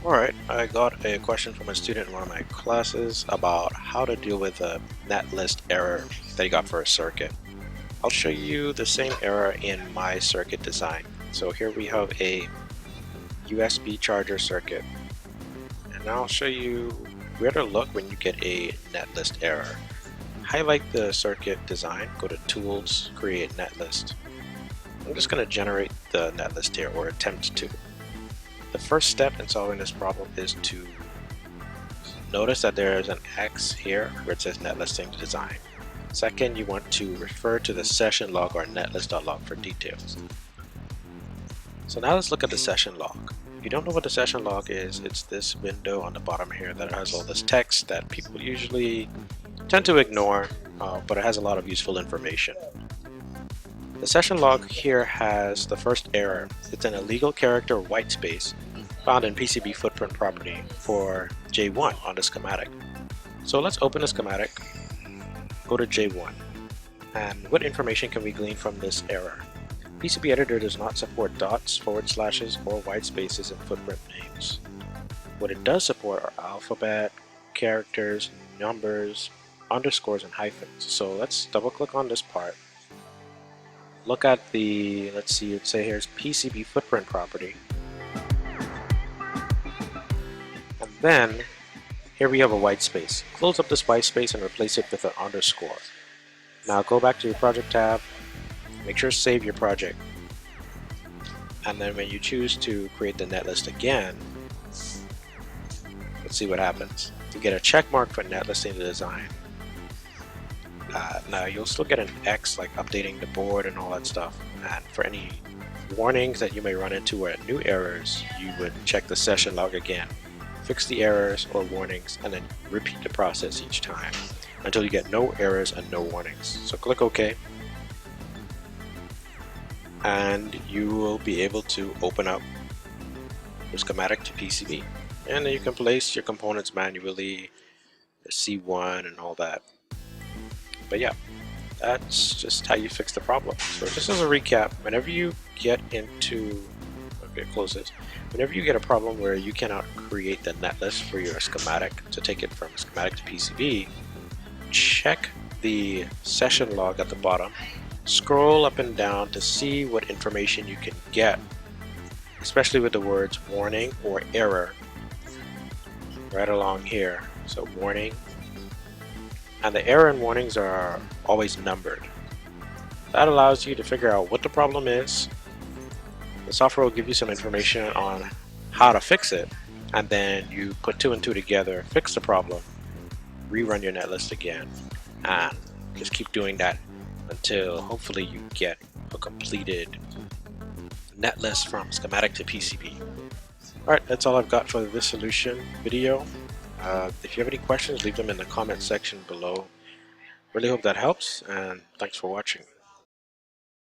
Alright, I got a question from a student in one of my classes about how to deal with a netlist error that he got for a circuit. I'll show you the same error in my circuit design. So here we have a USB charger circuit, and now I'll show you where to look when you get a netlist error. Highlight the circuit design, go to Tools, Create Netlist. I'm just going to generate the netlist here, or attempt to. The first step in solving this problem is to notice that there is an X here where it says netlisting design. Second, you want to refer to the session log or netlist.log for details. So now let's look at the session log. If you don't know what the session log is, it's this window on the bottom here that has all this text that people usually tend to ignore, but it has a lot of useful information. The session log here has the first error. It's an illegal character white space found in PCB footprint property for J1 on the schematic. So let's open the schematic, go to J1, and what information can we glean from this error? PCB editor does not support dots, forward slashes, or white spaces in footprint names. What it does support are alphabet, characters, numbers, underscores, and hyphens. So let's double click on this part. Look at the, let's see, it'd say here's PCB footprint property. And then, here we have a white space. Close up this white space and replace it with an underscore. Now go back to your project tab, make sure to save your project. And then when you choose to create the netlist again, let's see what happens. You get a check mark for netlisting the design. Now you'll still get an X, like updating the board and all that stuff, and for any warnings that you may run into or new errors, you would check the session log again, fix the errors or warnings, and then repeat the process each time until you get no errors and no warnings. So click OK, and you will be able to open up your schematic to PCB, and then you can place your components manually, the C1 and all that. But yeah, that's just how you fix the problem. So just as a recap, whenever you get into, okay, close this. Whenever you get a problem where you cannot create the netlist for your schematic to take it from schematic to PCB, check the session log at the bottom, scroll up and down to see what information you can get, especially with the words warning or error right along here. So warning. And the error and warnings are always numbered. That allows you to figure out what the problem is. The software will give you some information on how to fix it, and then you put two and two together, fix the problem, rerun your netlist again, and just keep doing that until hopefully you get a completed netlist from schematic to PCB. Alright, that's all I've got for this solution video. If you have any questions, leave them in the comment section below. Really hope that helps, and thanks for watching.